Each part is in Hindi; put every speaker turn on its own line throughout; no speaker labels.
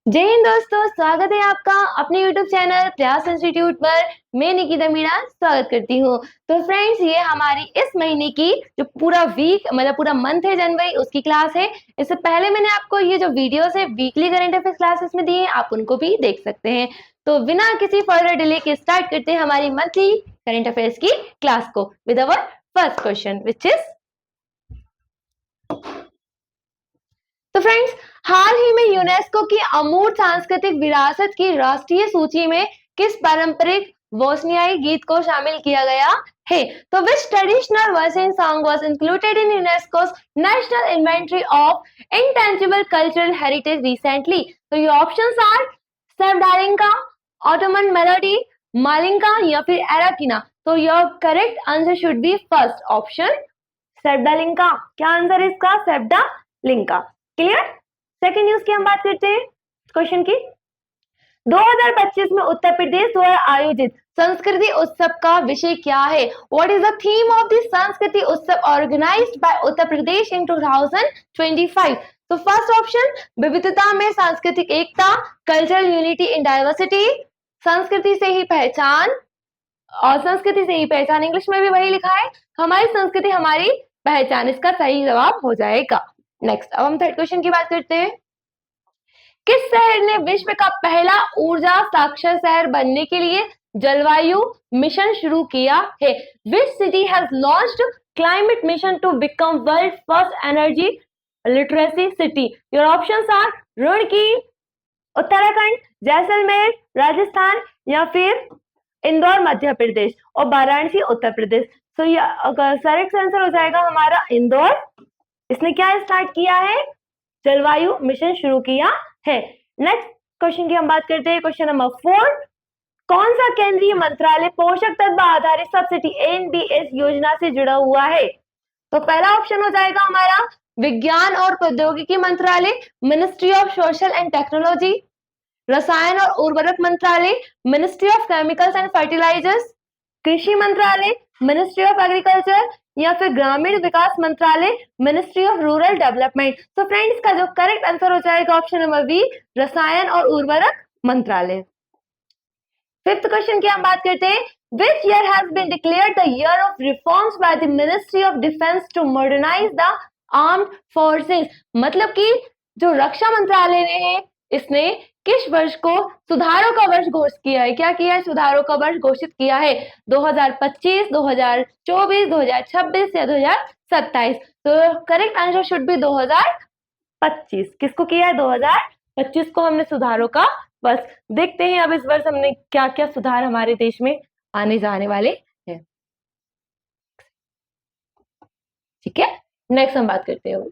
जय हिंद दोस्तों, स्वागत है आपका अपने YouTube चैनल प्रयास इंस्टीट्यूट पर। मैं निकिता मीणा स्वागत करती हूँ। तो फ्रेंड्स, ये हमारी इस महीने की जो पूरा वीक मतलब पूरा मंथ है जनवरी, उसकी क्लास है। इससे पहले मैंने आपको ये जो वीडियोस है वीकली करंट अफेयर्स क्लासेस में दिए हैं, आप उनको भी देख सकते हैं। तो बिना किसी फर्दर डिले के स्टार्ट करते हैं हमारी मंथली करंट अफेयर्स की क्लास को with our first question which is. तो फ्रेंड्स, हाल ही में यूनेस्को की अमूर्त सांस्कृतिक विरासत की राष्ट्रीय सूची में किस पारंपरिक बोस्नियाई गीत को शामिल किया गया है? तो which traditional version song was included in UNESCO's national inventory of intangible cultural heritage recently? तो ये options are Sevdalinka, Ottoman melody, Malinka या फिर एराकिना। तो your correct answer should be first option Sevdalinka. क्या आंसर है इसका? सेवडालिंका। क्लियर? सेकंड न्यूज की हम बात करते हैं क्वेश्चन की। 2025 में उत्तर प्रदेश द्वारा आयोजित संस्कृति उत्सव का विषय क्या है? What is the theme of the संस्कृति उत्सव ऑर्गेनाइज्ड बाय उत्तर प्रदेश इन 2025? तो फर्स्ट ऑप्शन विविधता में सांस्कृतिक एकता, कल्चरल यूनिटी इन डाइवर्सिटी, संस्कृति से ही पहचान, और संस्कृति से ही पहचान इंग्लिश में भी वही लिखा है, हमारी संस्कृति हमारी पहचान। इसका सही जवाब हो जाएगा। नेक्स्ट, अब हम थर्ड क्वेश्चन की बात करते हैं। किस शहर ने विश्व का पहला ऊर्जा साक्षर शहर बनने के लिए जलवायु मिशन शुरू किया है? Which city has launched climate mission to become world first energy literacy city? Your options are Roorkee, Uttarakhand, Jaisalmer, Rajasthan या फिर इंदौर मध्य प्रदेश और वाराणसी उत्तर प्रदेश। तो ये करेक्ट आंसर हो जाएगा हमारा इंदौर। इसने क्या स्टार्ट किया है? जलवायु मिशन शुरू किया है। नेक्स्ट क्वेश्चन की हम बात करते हैं, क्वेश्चन नंबर 4। कौन सा केंद्रीय मंत्रालय पोषक तत्व आधारित सब्सिडी एनबीएस योजना से जुड़ा हुआ है? तो पहला ऑप्शन हो जाएगा हमारा विज्ञान और प्रौद्योगिकी मंत्रालय, ministry of social and technology, रसायन और उर्वरक मंत्रालय, ministry of chemicals and fertilizers, कृषि मंत्रालय, मिनिस्ट्री ऑफ एग्रीकल्चर या फिर ग्रामीण विकास मंत्रालय, मिनिस्ट्री ऑफ रूरल डेवलपमेंट। तो फ्रेंड्स, का जो करेक्ट आंसर हो जाएगा ऑप्शन नंबर बी, रसायन और उर्वरक मंत्रालय। फिफ्थ क्वेश्चन की हम बात करते हैं। Which year has been declared the year of reforms by the Ministry of Defense to modernize the armed forces? मतलब कि जो रक्षा मंत्रालय ने है, इसने किस वर्ष को सुधारों का वर्ष घोषित किया है? क्या किया है? सुधारों का वर्ष घोषित किया है। 2025, 2024, 2026 या 2027? तो करेक्ट आंसर शुड बी 2025। किसको किया है? 2025 को हमने सुधारों का वर्ष। देखते हैं अब इस वर्ष हमने क्या क्या सुधार हमारे देश में आने जाने वाले हैं। ठीक है, नेक्स्ट हम बात करते हैं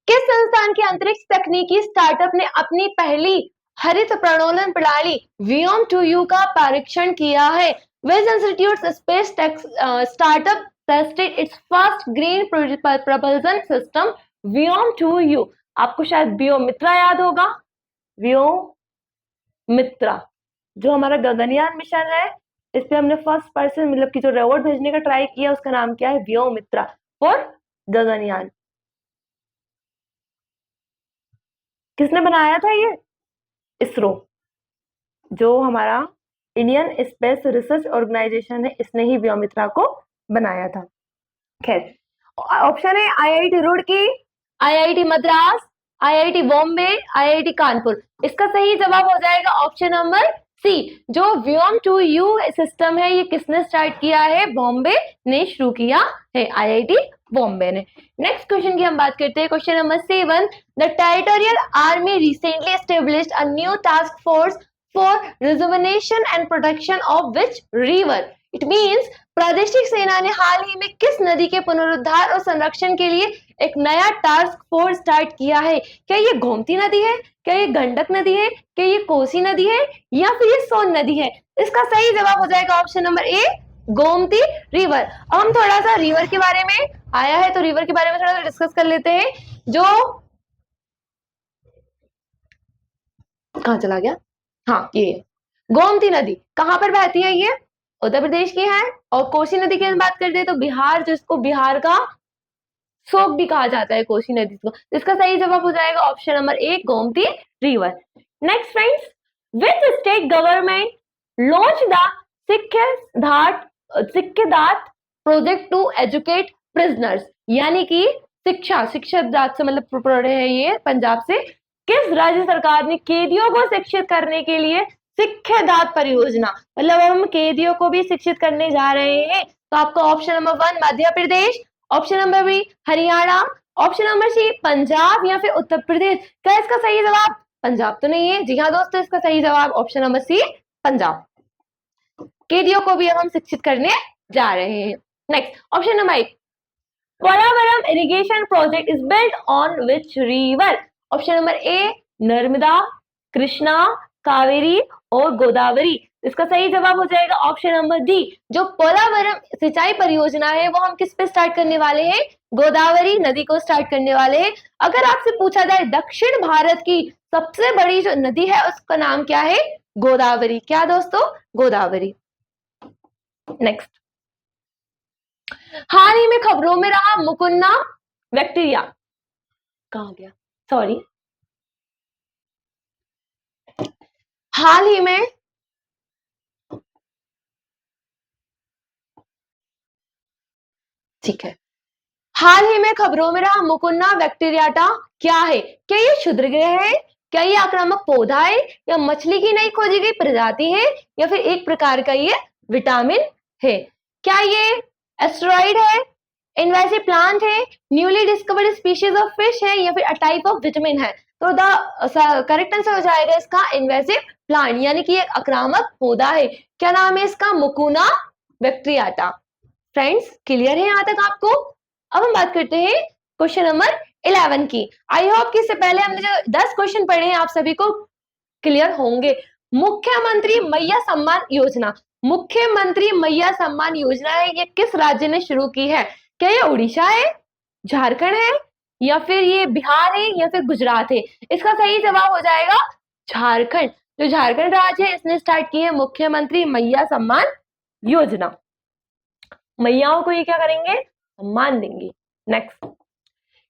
किस संस्थान के अंतरिक्ष तकनीकी स्टार्टअप ने अपनी पहली हरित प्रणोदन प्रणाली Viom2U का परीक्षण किया है? Which institute space startup tested its first green propulsion system Viom2U? आपको शायद व्योमित्रा याद होगा। व्योमित्रा जो हमारा गगनयान मिशन है, इस पे हमने फर्स्ट पर्सन मतलब कि जो रोबोट भेजने का ट्राई किया, उसका नाम क्या है? व्योमित्रा फॉर गगनयान। किसने बनाया था ये? इसरो, जो हमारा इंडियन स्पेस रिसर्च ऑर्गेनाइजेशन है, इसने ही व्योमित्रा को बनाया था। खैर, ऑप्शन है IIT Roorkee, IIT Madras, IIT Bombay, IIT Kanpur. इसका सही जवाब हो जाएगा ऑप्शन नंबर सी। जो Viom2U सिस्टम है, ये किसने स्टार्ट किया है? बॉम्बे ने शुरू किया है, आईआईटी बॉम्बे ने। नेक्स्ट क्वेश्चन की हम बात करते हैं, question number 7। The territorial army recently established a new task force for rejuvenation and protection of which river? It means प्रादेशिक सेना ने हाल ही में किस नदी के पुनरुद्धार और संरक्षण के लिए एक नया टास्क फोर्स स्टार्ट किया है? क्या ये गोमती नदी है, क्या ये गंडक नदी है, क्या ये कोसी नदी है या फिर ये सोन नदी है? इसका सही जवाब हो जाएगा option number A, Gomti river. अब हम थोड़ा सा रिवर के बारे में आया है, तो रिवर के बारे में थोड़ा सा डिस्कस कर लेते हैं। जो कहाँ चला गया? हाँ, ये गोमती नदी कहाँ पर बहती है? ये उत्तर प्रदेश की है। और कोसी नदी की बात करते हैं तो बिहार, जो इसको बिहार का सोक भी कहा जाता है कोसी नदी को। इसका सही जवाब हो जाएगा option number A, Gomti river. Next friends, which state government launch the Shikshadaat project to educate prisoners, यानी कि शिक्षादात से मतलब पढ़े है ये पंजाब से। किस राज्य सरकार ने कैदियों को शिक्षित करने के लिए शिक्षादात परियोजना, मतलब हम कैदियों को भी शिक्षित करने जा रहे हैं। तो आपको option number 1 Madhya Pradesh, option number B Haryana, option number C Punjab या फिर उत्तर प्रदेश। क्या इसका सही जवाब पंजाब तो नहीं है? जी हाँ दोस्तों, इसका सही जवाब ऑप्शन नंबर सी पंजाब। कैदियों को भी अब हम शिक्षित करने जा रहे हैं। Next option number 1, Polavaram irrigation project is built on which river? Option number ए नर्मदा, कृष्णा, कावेरी और गोदावरी। इसका सही जवाब हो जाएगा ऑप्शन नंबर डी, जो पोलावरम सिंचाई परियोजना है वो हम किस पे स्टार्ट करने वाले हैं? गोदावरी नदी को स्टार्ट करने वाले हैं। अगर आपसे पूछा जाए दक्षिण भारत की सबसे बड़ी जो नदी है उसका नाम क्या है? गोदावरी। क्या दोस्तों? गोदावरी। नेक्स्ट, हाल ही में खबरों में रहा मुकुन्ना बैक्टीरिया, कहाँ गया, सॉरी, हाल ही में ठीक है, हाल ही में खबरों में रहा मुकुन्ना बैक्टीरियाटा क्या है? क्या ये क्षुद्रग्रह है, क्या ये आक्रामक पौधा है, या मछली की नई खोजी गई प्रजाति है, या फिर एक प्रकार का ये विटामिन है? क्या ये एस्टेरॉइड है, इनवेसिव प्लांट है, newly discovered species of fish है, या फिर अ टाइप ऑफ विटामिन है? तो द करेक्ट आंसर हो जाएगा इसका इनवेसिव प्लांट, यानी कि एक आक्रामक पौधा है। क्या नाम है इसका? मुकुना बैक्टीरियाटा। फ्रेंड्स क्लियर है यहाँ तक आपको? अब हम बात करते हैं क्वेश्चन नंबर 11 की। आई होप कि इससे पहले हमने जो 10 क्वेश्चन पढ़े हैं आप सभी को क्लियर होंगे। मुख्यमंत्री मैया सम्मान योजना, मुख्यमंत्री मैया सम्मान योजना है, ये किस राज्य ने शुरू की है? क्या ये उड़ीसा है, झारखंड है, या फिर ये बिहार है, या फिर गुजरात है? इसका सही जवाब हो जाएगा झारखंड। जो झारखंड राज्य है इसने स्टार्ट की है मुख्यमंत्री मैया सम्मान योजना। मैयाओं को ये क्या करेंगे? सम्मान देंगे। नेक्स्ट,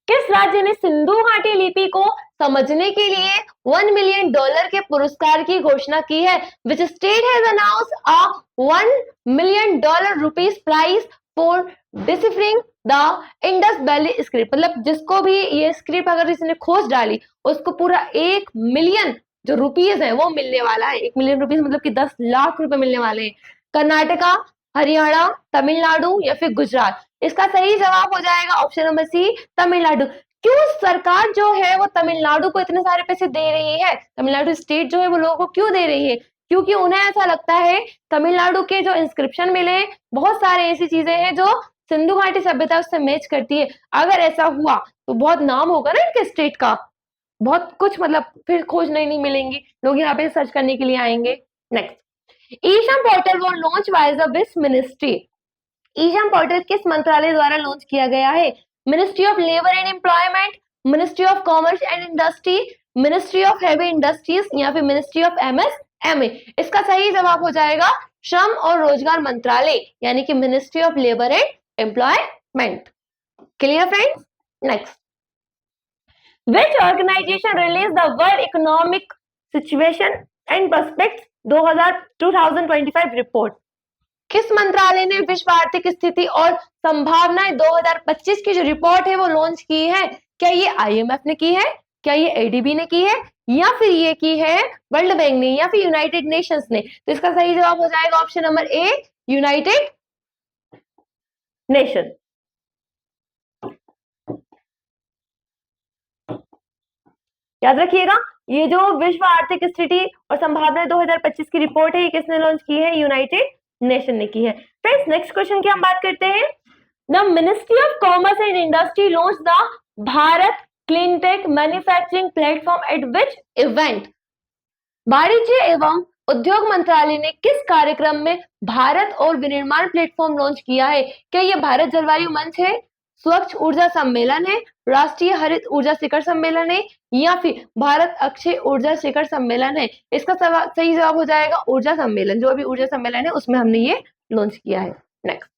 किस राज्य ने सिंधु घाटी लिपि को समझने के लिए $1 मिलियन के पुरस्कार की घोषणा की है? Which state has announced a $1 million rupees prize for deciphering the Indus Valley script, मतलब जिसको भी ये स्क्रिप्ट अगर इसने खोज डाली उसको पूरा 1 मिलियन जो रुपीज है वो मिलने वाला है। 1 मिलियन रुपीज मतलब कि 10 लाख रुपए मिलने वाले हैं। कर्नाटका, हरियाणा, तमिलनाडु या फिर गुजरात? इसका सही जवाब हो जाएगा ऑप्शन नंबर सी तमिलनाडु। क्यों सरकार जो है वो तमिलनाडु को इतने सारे पैसे दे रही है? तमिलनाडु स्टेट जो है वो लोगों को क्यों दे रही है? क्योंकि उन्हें ऐसा लगता है तमिलनाडु के जो इंस्क्रिप्शन मिले बहुत सारे ऐसी चीजें हैं जो सिंधु घाटी सभ्यता उससे मैच करती है। अगर ऐसा हुआ तो बहुत नाम होगा ना इनके स्टेट का, बहुत कुछ, मतलब फिर खोज नहीं मिलेंगी, लोग यहाँ पे सर्च करने के लिए आएंगे। नेक्स्ट, ई-श्रम पोर्टल वो launch by the which ministry? E-Shram portal किस मंत्रालय द्वारा लॉन्च किया गया है? Ministry of labour and employment, ministry of commerce and industry, ministry of heavy industries या फिर मिनिस्ट्री ऑफ MSME? इसका सही जवाब हो जाएगा श्रम और रोजगार मंत्रालय, यानी कि ministry of labour and employment. Clear friends? Next, which organization released the World Economic Situation and Prospects 2025 report? किस मंत्रालय ने विश्व आर्थिक स्थिति और संभावनाएं 2025 की जो रिपोर्ट है वो लॉन्च की है? क्या ये IMF ने की है, क्या ये ADB ने की है, या फिर ये की है वर्ल्ड बैंक ने, या फिर यूनाइटेड नेशंस ने? तो इसका सही जवाब हो जाएगा ऑप्शन नंबर ए, यूनाइटेड नेशन। याद रखिएगा, ये जो विश्व आर्थिक स्थिति और संभावना 2025 की रिपोर्ट है ये किसने लॉन्च की है? यूनाइटेड नेशन ने की है। फ्रेंड्स नेक्स्ट क्वेश्चन की हम बात करते हैं। The ministry of commerce and industry launch the Bharat cleantech manufacturing platform eight which event? वाणिज्य एवं उद्योग मंत्रालय ने किस कार्यक्रम में भारत और विनिर्माण प्लेटफॉर्म लॉन्च किया है? क्या ये भारत जलवायु मंच है, स्वच्छ ऊर्जा सम्मेलन है, राष्ट्रीय हरित ऊर्जा शिखर सम्मेलन है, या फिर भारत अक्षय ऊर्जा शिखर सम्मेलन है? इसका सही जवाब हो जाएगा ऊर्जा सम्मेलन। जो अभी ऊर्जा सम्मेलन है उसमें हमने ये लॉन्च किया है। Next,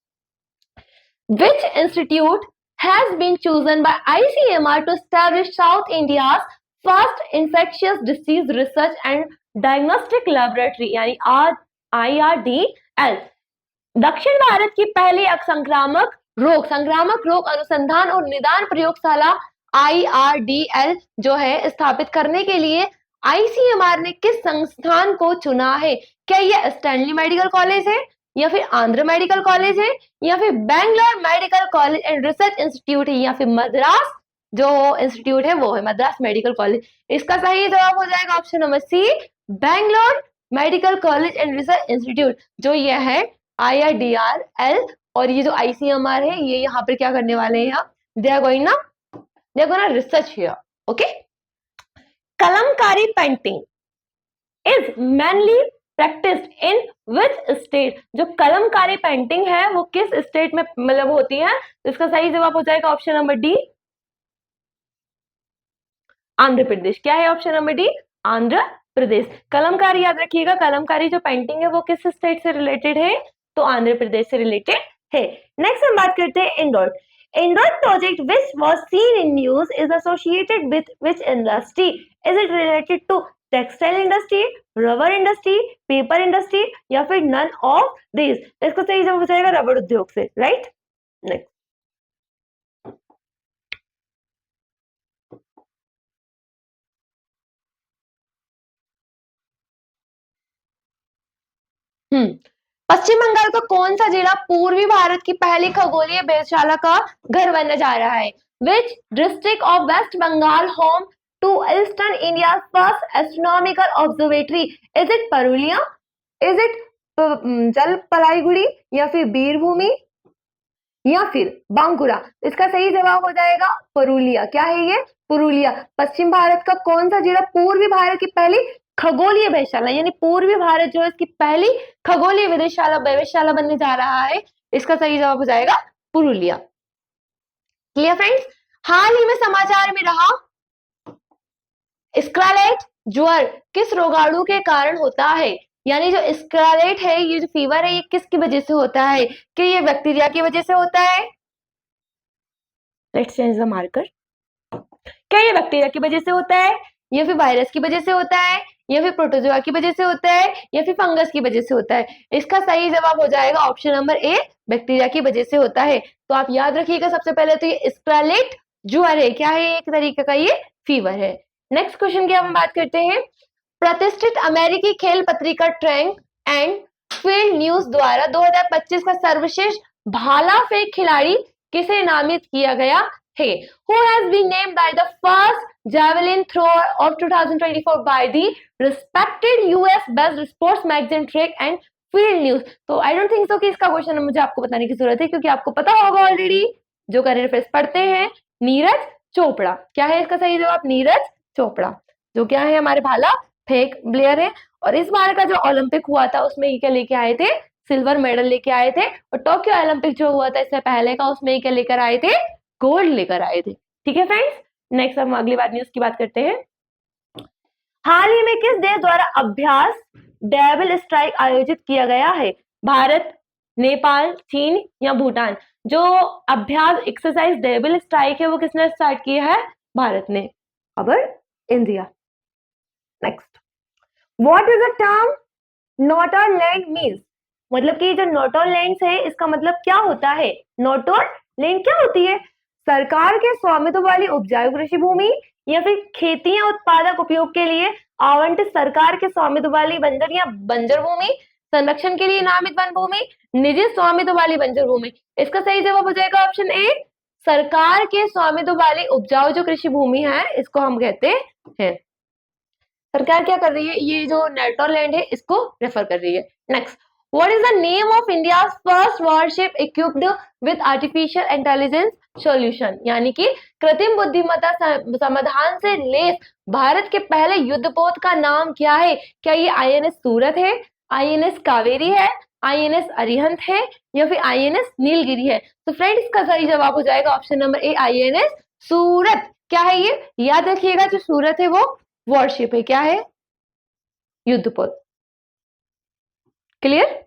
which institute has been chosen by ICMR to establish South India's first infectious disease research and diagnostic laboratory यानी IRDL। दक्षिण भारत की पहली संक्रामक रोग अनुसंधान और निदान प्रयोगशाला IRDL जो है स्थापित करने के लिए ICMR ने किस संस्थान को चुना है? क्या ये स्टैनली मेडिकल कॉलेज है, या फिर आंध्र मेडिकल कॉलेज है, या फिर Bangalore medical college and research institute है, या फिर मद्रास जो इंस्टीट्यूट है वो है मद्रास मेडिकल कॉलेज। इसका सही जवाब हो जाएगा option number c, Bangalore medical college and research institute, जो ये है IRDL। और ये जो ICMR है ये यहाँ पर क्या करने वाले हैं, they are going research here. Okay, Kalamkari painting is mainly practised in which state? जो कलमकारी पेंटिंग है वो किस स्टेट में मतलब होती है? तो इसका सही जवाब हो जाएगा option number D, Andhra Pradesh. क्या है option number D, Andhra Pradesh. Kalamkari याद रखिएगा, कलमकारी जो पेंटिंग है वो किस स्टेट से रिलेटेड है? तो आंध्र प्रदेश से रिलेटेड है। नेक्स्ट हम बात करते हैं Indore. Indore project which was seen in news is associated with which industry? Is it related to textile industry, rubber industry, paper industry, या फिर नन ऑफ दिस? इसको सही जवाब हो जाएगा रबर उद्योग से, राइट। नेक्स्ट, पश्चिम बंगाल का कौन सा जिला पूर्वी भारत की पहली खगोलीय वेधशाला का घर बनने जा रहा है? Which district of west Bengal home to eastern India first astronomical observatory? Is it Purulia, is it Jalpaiguri, या फिर बीरभूमि, या फिर बांकुरा? इसका सही जवाब हो जाएगा पुरुलिया। क्या है ये, पुरुलिया। पश्चिम भारत का कौन सा जिला पूर्वी भारत की पहली खगोलीय वेधशाला यानी पूर्वी भारत जो है इसकी पहली खगोलीय वेधशाला बनने जा रहा है? इसका सही जवाब हो जाएगा पुरुलिया। Clear friends? हाल ही में समाचार में रहा स्कारलेट ज्वर किस रोगाणु के कारण होता है? यानी जो स्कारलेट है, ये जो फीवर है, ये किसकी वजह से होता है? कि ये बैक्टीरिया की वजह से होता है? Let's change the marker. क्या ये बैक्टीरिया की वजह से होता है, या फिर वायरस की वजह से होता है, या फिर प्रोटोजोआ की वजह से होता है, या फिर फंगस की वजह से होता है? इसका सही जवाब हो जाएगा ऑप्शन नंबर ए, बैक्टीरिया की वजह से होता है। तो आप याद रखिएगा सबसे पहले तो ये स्कारलेट ज्वर है, क्या है, एक तरीके का ये फीवर है। नेक्स्ट क्वेश्चन की हम बात करते हैं। प्रतिष्ठित अमेरिकी खेल पत्रिका ट्रैक एंड फील्ड न्यूज द्वारा 2025 का सर्वश्रेष्ठ भाला फेंक खिलाड़ी किसे नामित किया गया है? Who has been named by the first javelin thrower of 2024 by the respected US Best Sports Magazine Track and Field News? तो आई डोंट थिंक सो कि इसका क्वेश्चन मुझे आपको बताने की जरूरत है, क्योंकि आपको पता होगा ऑलरेडी, जो करंट अफेयर्स पढ़ते हैं। नीरज चोपड़ा। क्या है इसका सही जवाब? नीरज चोपड़ा, जो क्या है हमारे भाला फेंक प्लेयर है। और इस बार का जो ओलंपिक हुआ था उसमें ये क्या लेके आए थे? सिल्वर मेडल लेके आए थे। और टोक्यो ओलंपिक जो हुआ था इससे पहले का, उसमें क्या लेकर आए थे? गोल्ड लेकर आए थे। ठीक है फ्रेंड्स, नेक्स्ट हम अगली बार न्यूज की बात करते हैं। हाल ही में किस देश द्वारा अभ्यास डेविल स्ट्राइक आयोजित किया गया है? भारत, नेपाल, चीन, या भूटान? जो अभ्यास एक्सरसाइज डेविल स्ट्राइक है वो किसने स्टार्ट किया है? भारत ने। अब India. Next, what is the term not on land means? मतलब कि जो नॉट ऑन लैंड है इसका मतलब क्या होता है? नॉट ऑन लैंड क्या होती है? सरकार के स्वामित्व वाली उपजाऊ कृषि भूमि, या फिर खेती या उत्पादक उपयोग के लिए आवंटित सरकार के स्वामित्व वाली बंजर या बंजर भूमि, संरक्षण के लिए नामित वन भूमि, निजी स्वामित्व वाली बंजर भूमि? इसका सही जवाब हो जाएगा ऑप्शन ए, सरकार के स्वामित्व वाली उपजाऊ जो कृषि भूमि है इसको हम कहते हैं। सरकार क्या कर रही है? ये जो नेटो लैंड है इसको रेफर कर रही है। Next, what is the name of India's first worship equipped with artificial intelligence solution? यानी कि कृत्रिम बुद्धिमत्ता समाधान से लैस भारत के पहले युद्धपोत का नाम क्या है? क्या ये INS सूरत है, INS कावेरी है, INS अरिहंत है, या फिर INS नीलगिरी है? तो फ्रेंड इसका सही जवाब हो जाएगा ऑप्शन नंबर ए, INS सूरत। क्या है ये? याद रखिएगा जो सूरत है वो वॉरशिप है। क्या है? युद्धपोत। Clear?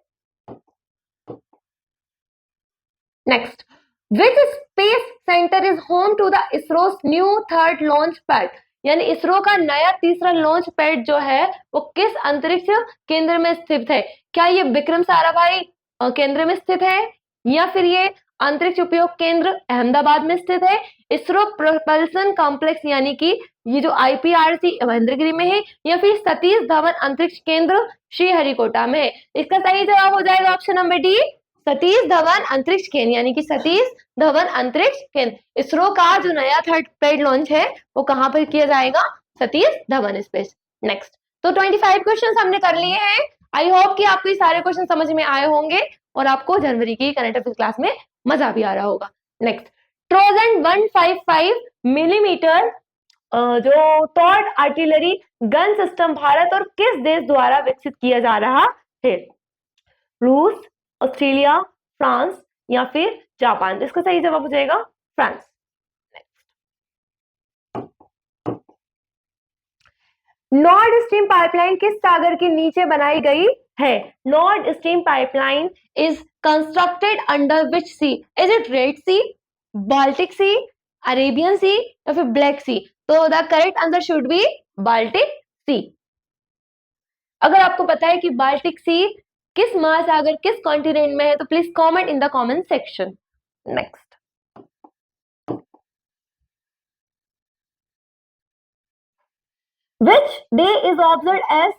Next, which space centre is home to the ISRO's new third launch pad, यानी इसरो का नया तीसरा लॉन्च पैड जो है वो किस अंतरिक्ष केंद्र में स्थित है? क्या ये विक्रम साराभाई केंद्र में स्थित है, या फिर ये अंतरिक्ष उपयोग केंद्र अहमदाबाद में स्थित है, इसरो प्रोपल्सन कॉम्प्लेक्स यानी कि ये जो आईपीआरसी महेंद्रगिरी में है, या फिर सतीश धवन अंतरिक्ष केंद्र श्रीहरिकोटा में है? इसका सही जवाब हो जाएगा option number D, Satish Dhawan अंतरिक्ष केंद्र, यानी कि सतीश धवन अंतरिक्ष केंद्र। इसरो का जो नया थर्ड पैड लॉन्च है वो कहां पर किया जाएगा? सतीश धवन स्पेस। नेक्स्ट, तो 25 क्वेश्चन हमने कर लिए हैं। आई होप कि आपको ये सारे क्वेश्चन समझ में आए होंगे और आपको जनवरी की करंट अफेयर्स क्लास में मजा भी आ रहा होगा। नेक्स्ट, ट्रोजन 155 मिलीमीटर जो toured artillery gun system Bharat और किस देश द्वारा विकसित किया जा रहा है? रूस, ऑस्ट्रेलिया, फ्रांस या फिर जापान? इसका सही जवाब हो जाएगा फ्रांस। नॉर्थ स्ट्रीम पाइपलाइन किस सागर के नीचे बनाई गई है? North stream pipeline is constructed under which sea? Is it red sea, Baltic sea, Arabian sea या फिर ब्लैक सी? तो the correct answer should be Baltic sea. अगर आपको पता है कि बाल्टिक सी किस महासागर किस कॉन्टिनेंट में है तो please comment in the comment section. Next, Which day is observed as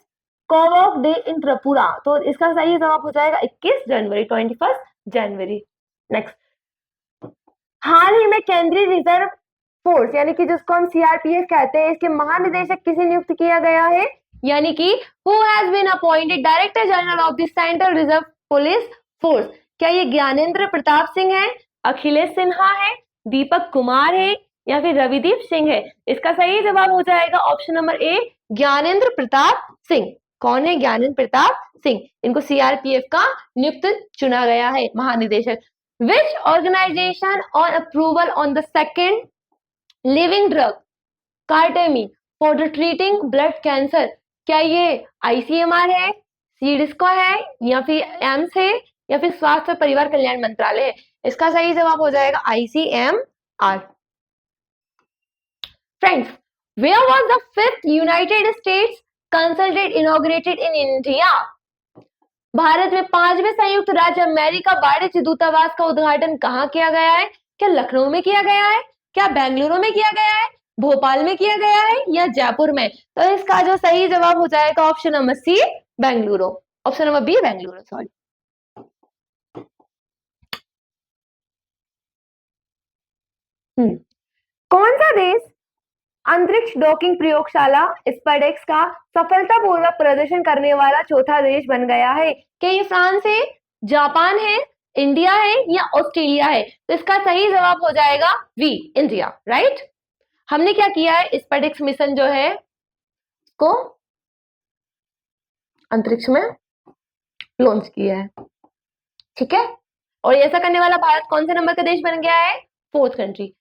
Cowork Day in Tripura? तो इसका सही जवाब हो जाएगा 21 जनवरी, 21 जनवरी। नेक्स्ट, हाल ही में केंद्रीय रिजर्व फोर्स यानी कि जिसको हम सीआरपीएफ कहते हैं, इसके महानिदेशक किसे नियुक्त किया गया है? यानी कि who has been appointed director general of the central reserve police force? क्या ये ज्ञानेंद्र प्रताप सिंह है, अखिलेश सिन्हा है, दीपक कुमार है या फिर रविदीप सिंह है? इसका सही जवाब हो जाएगा ऑप्शन नंबर ए, ज्ञानेंद्र प्रताप सिंह। कौन है ज्ञानेंद्र प्रताप सिंह? इनको सीआरपीएफ का नियुक्त चुना गया है महानिदेशक। Which organization on approval on the second living drug कार्टेमी for the treating blood cancer? क्या ये आईसीएमआर है, सीडिस्को है या फिर एम्स है या फिर स्वास्थ्य और परिवार कल्याण मंत्रालय है? इसका सही जवाब हो जाएगा ICMR. Friends, where was the fifth United States Consulate inaugurated in India? Bharat में 5वें संयुक्त राज्य अमेरिका वाणिज्य दूतावास का उद्घाटन कहाँ किया गया है? क्या लखनऊ में किया गया है, क्या बेंगलुरु में किया गया है, भोपाल में किया गया है या जयपुर में? तो इसका जो सही जवाब हो जाएगा option number c, Bengaluru. Option number b, Bengaluru, sorry. कौन सा देश अंतरिक्ष डॉकिंग प्रयोगशाला स्पेडेक्स का सफलतापूर्वक प्रदर्शन करने वाला चौथा देश बन गया है? क्या ये फ्रांस है, जापान है, इंडिया है या ऑस्ट्रेलिया है? तो इसका सही जवाब हो जाएगा वी, इंडिया, राइट। हमने क्या किया है, स्पेडेक्स मिशन जो है को अंतरिक्ष में लॉन्च किया है, ठीक है। और ऐसा करने वाला भारत कौन से नंबर का देश बन गया है? 4th country.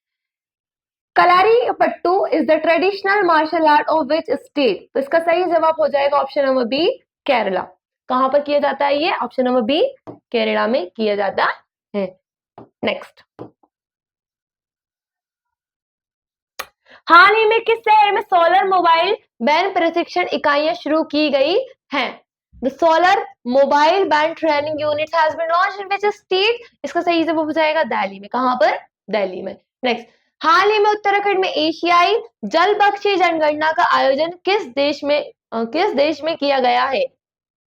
Kalaripattu is the traditional martial art of which state? तो इसका सही जवाब हो जाएगा ऑप्शन नंबर बी, केरला। कहां पर किया जाता है ये? ऑप्शन नंबर बी, केरला में किया जाता है। नेक्स्ट, हाल ही में किस शहर में सोलर मोबाइल बैंड प्रशिक्षण इकाइयां शुरू की गई हैं? The solar mobile band training unit has been launched in which state? इसका सही जवाब हो जाएगा दिल्ली में। कहां पर? दिल्ली में। नेक्स्ट, हाल ही में उत्तराखंड में एशियाई जलपक्षी जनगणना का आयोजन किस देश में किया गया है?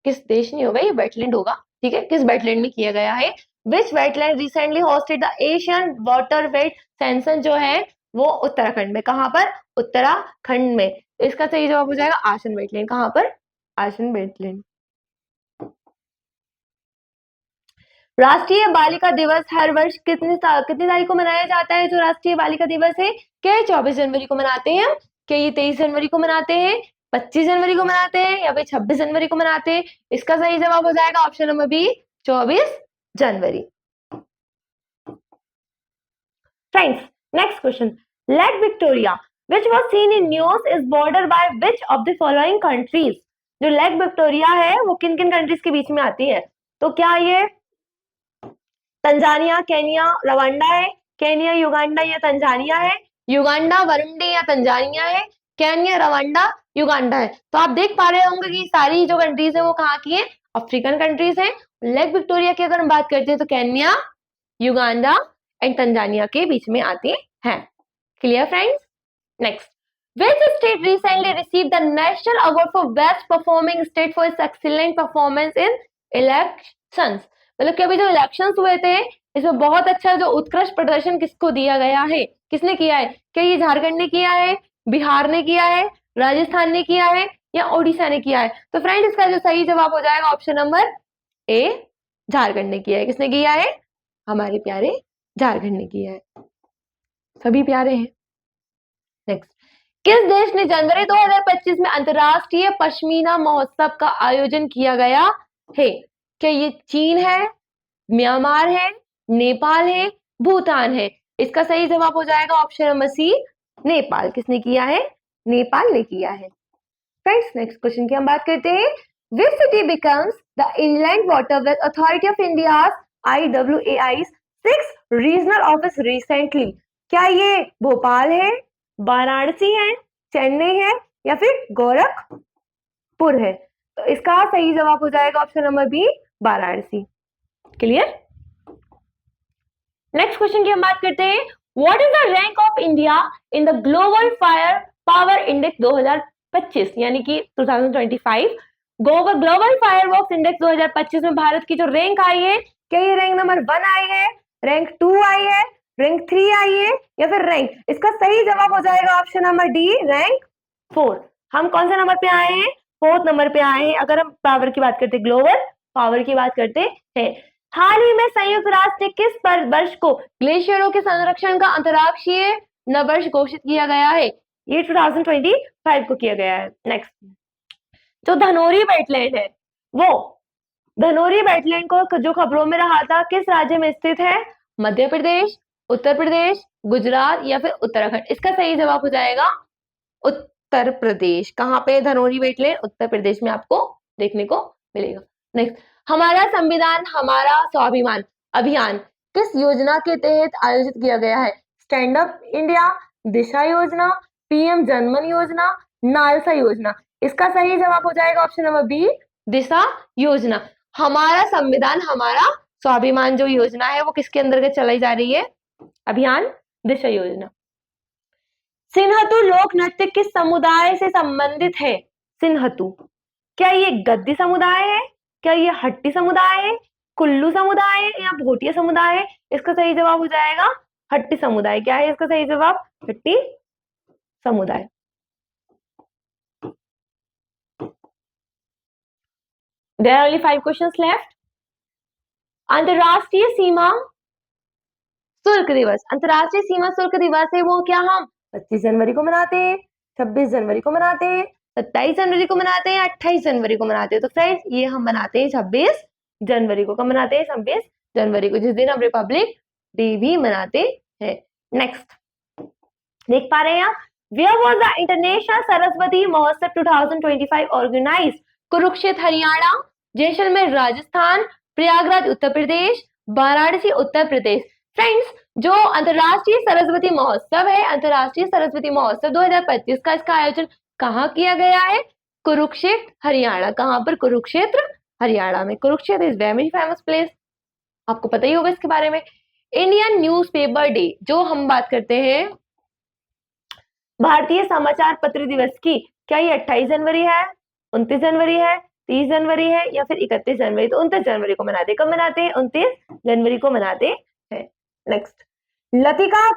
किस देश नहीं होगा, ये वेटलैंड होगा, ठीक है। किस वेटलैंड में किया गया है? Which wetland recently hosted the Asian water वेट सेंसन जो है वो उत्तराखंड में। कहां पर? उत्तराखंड में। इसका सही जवाब हो जाएगा आसन वेटलैंड। कहां पर? आसन वेटलैंड। राष्ट्रीय बालिका दिवस हर वर्ष कितनी तारीख को मनाया जाता है? जो राष्ट्रीय बालिका दिवस है क्या 24 जनवरी को मनाते हैं? क्या ये 23 जनवरी को मनाते हैं, 25 जनवरी को मनाते हैं या फिर 26 जनवरी को मनाते हैं? इसका सही जवाब हो जाएगा ऑप्शन नंबर बी, 24 जनवरी। Friends, next question, lake Victoria which was seen in news is bordered by which of the following countries? जो लेक विक्टोरिया है वो किन किन कंट्रीज के बीच में आती है? तो क्या ये तंजानिया, केनिया, रवांडा है, केनिया, युगांडा या तंजानिया है, युगांडा, वरुंडी या तंजानिया है, केनिया, रवांडा, युगांडा है। तो आप देख पा रहे होंगे कि सारी जो कंट्रीज है वो कहाँ की है, अफ्रीकन कंट्रीज है। लेक विक्टोरिया की अगर हम बात करते हैं तो केनिया, युगांडा एंड तंजानिया के बीच में आती है। Clear friends? Next, which state recently received the national award for best performing state for its excellent performance in elections? मतलब कि अभी जो इलेक्शंस हुए थे इसमें बहुत अच्छा जो उत्कृष्ट प्रदर्शन किसको दिया गया है, किसने किया है? क्या ये झारखंड ने किया है, बिहार ने किया है, राजस्थान ने किया है या ओडिशा ने किया है? तो फ्रेंड इसका जो सही जवाब हो जाएगा ऑप्शन नंबर ए, झारखंड ने किया है। किसने किया है? हमारे प्यारे झारखंड ने किया है। सभी प्यारे हैं। नेक्स्ट, किस देश ने जनवरी 2025 में अंतरराष्ट्रीय पश्मीना महोत्सव का आयोजन किया गया है? क्या ये चीन है, म्यांमार है, नेपाल है, भूटान है? इसका सही जवाब हो जाएगा ऑप्शन नंबर सी, नेपाल। किसने किया है? नेपाल ने किया है। फ्रेंड्स, नेक्स्ट क्वेश्चन की हम बात करते हैं। Which city becomes the inland waterways authority of India's IWAI 6 regional office recently? क्या ये भोपाल है, वाराणसी है, चेन्नई है या फिर गोरखपुर है? तो इसका सही जवाब हो जाएगा option number b, Varanasi. Clear? Next question की हम बात करते हैं। What is the rank of India in the global firepower index 2025 यानी कि 2025 ग्लोबल फायरवर्क्स इंडेक्स 2025 में भारत की जो रैंक आई है, क्या ये रैंक नंबर 1 आई है, रैंक 2 आई है, रैंक 3 आई है या फिर रैंक? इसका सही जवाब हो जाएगा ऑप्शन नंबर डी, रैंक 4। हम कौन से नंबर पे आए हैं? 4th नंबर पे आए हैं अगर हम पावर की बात करते, ग्लोबल पावर की बात करते हैं। हाल ही में संयुक्त राष्ट्र ने किस वर्ष को ग्लेशियरों के संरक्षण का अंतर्राष्ट्रीय नववर्ष घोषित किया गया है? ये 2025 को किया गया है। नेक्स्ट, जो धनोरी वेटलैंड है, वो धनोरी वेटलैंड को जो खबरों में रहा था किस राज्य में स्थित है? मध्य प्रदेश, उत्तर प्रदेश, गुजरात या फिर उत्तराखंड? इसका सही जवाब हो जाएगा उत्तर प्रदेश। कहाँ पे धनोरी वेटलैंड? उत्तर प्रदेश में आपको देखने को मिलेगा। नेक्स्ट, हमारा संविधान हमारा स्वाभिमान अभियान किस योजना के तहत आयोजित किया गया है? स्टैंड अप इंडिया, दिशा योजना, PM जनमन योजना, नालसा योजना? इसका सही जवाब हो जाएगा ऑप्शन नंबर बी, दिशा योजना। हमारा संविधान हमारा स्वाभिमान जो योजना है वो किसके अंतर्गत चलाई जा रही है? अभियान दिशा योजना। सिन्हतु लोक नृत्य किस समुदाय से संबंधित है? सिन्हतु, क्या ये गद्दी समुदाय है, क्या ये हट्टी समुदाय है, कुल्लू समुदाय है या भोटिया समुदाय है? इसका सही जवाब हो जाएगा हट्टी समुदाय। क्या है इसका सही जवाब? हट्टी समुदाय। There are only 5 questions left. अंतरराष्ट्रीय सीमा शुल्क दिवस, अंतरराष्ट्रीय सीमा शुल्क दिवस है वो क्या हम 25 जनवरी को मनाते हैं, 26 जनवरी को मनाते हैं, 27 जनवरी को मनाते हैं, 28 जनवरी को मनाते हैं? तो फ्रेंड्स ये हम मनाते हैं 26 जनवरी को। कब मनाते हैं? 26 जनवरी को, जिस दिन हम रिपब्लिक डे भी मनाते हैं। नेक्स्ट, देख पा रहे हैं आप, where was the international Saraswati Mahotsav 2025 organised? Kurukshetra Haryana, Jaisalmer Rajasthan, Prayagraj Uttar Pradesh, Varanasi Uttar Pradesh? Friends, जो अंतरराष्ट्रीय सरस्वती महोत्सव है, अंतरराष्ट्रीय सरस्वती महोत्सव 2025 का इसका आयोजन कहाँ किया गया है? कुरुक्षेत्र हरियाणा। कहाँ पर? कुरुक्षेत्र हरियाणा में। Kurukshetra is very famous place, आपको पता ही होगा इसके बारे में। इंडियन न्यूज़पेपर डे जो हम बात करते हैं, भारतीय समाचार पत्र दिवस की, क्या ये 28 जनवरी है, 29 जनवरी है, 30 जनवरी है या फिर 31 जनवरी? तो 29 जनवरी को मनाते। कब मनाते हैं? 29 जनवरी को मनाते हैं। नेक्स्ट, लतिका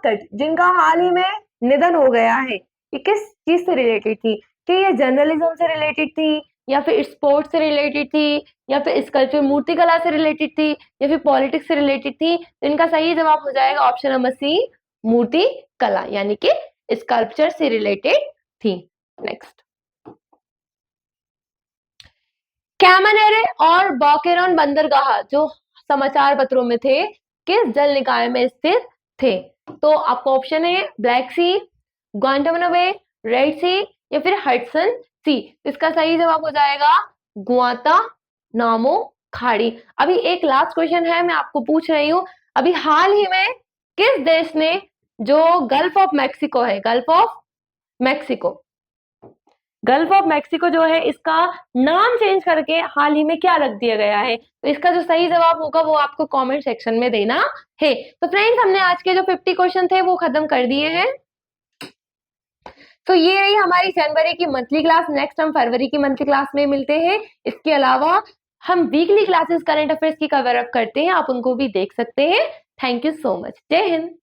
कट जिनका हाल ही में निधन हो गया है, ये किस चीज से रिलेटेड थी? कि ये जर्नलिज्म से रिलेटेड थी या फिर स्पोर्ट्स से रिलेटेड थी या फिर स्कल्पचर मूर्ति कला से रिलेटेड थी या फिर पॉलिटिक्स से रिलेटेड थी? तो इनका सही जवाब हो जाएगा ऑप्शन नंबर सी, मूर्ति कला यानी कि स्कल्पचर से रिलेटेड थी। नेक्स्ट, कैमनेरे और बॉकेरॉन बंदरगाह जो समाचार पत्रों में थे किस जल निकाय में स्थित थे? तो आपको ऑप्शन है ब्लैक सी, ग्वांटानामो बे, रेड सी या फिर हडसन सी? इसका सही जवाब हो जाएगा ग्वांटानामो खाड़ी। अभी एक लास्ट क्वेश्चन है, मैं आपको पूछ रही हूँ, अभी हाल ही में किस देश ने जो गल्फ ऑफ मैक्सिको है, गल्फ ऑफ मैक्सिको जो है, इसका नाम चेंज करके हाल ही में क्या रख दिया गया है? तो इसका जो सही जवाब होगा वो आपको कमेंट सेक्शन में देना है। तो फ्रेंड्स, हमने आज के जो 50 क्वेश्चन थे वो खत्म कर दिए हैं। तो ये रही हमारी जनवरी की मंथली क्लास। नेक्स्ट हम फरवरी की मंथली क्लास में मिलते हैं। इसके अलावा हम वीकली क्लासेस करंट अफेयर्स की कवर अप करते हैं, आप उनको भी देख सकते हैं। Thank you so much. जय हिंद।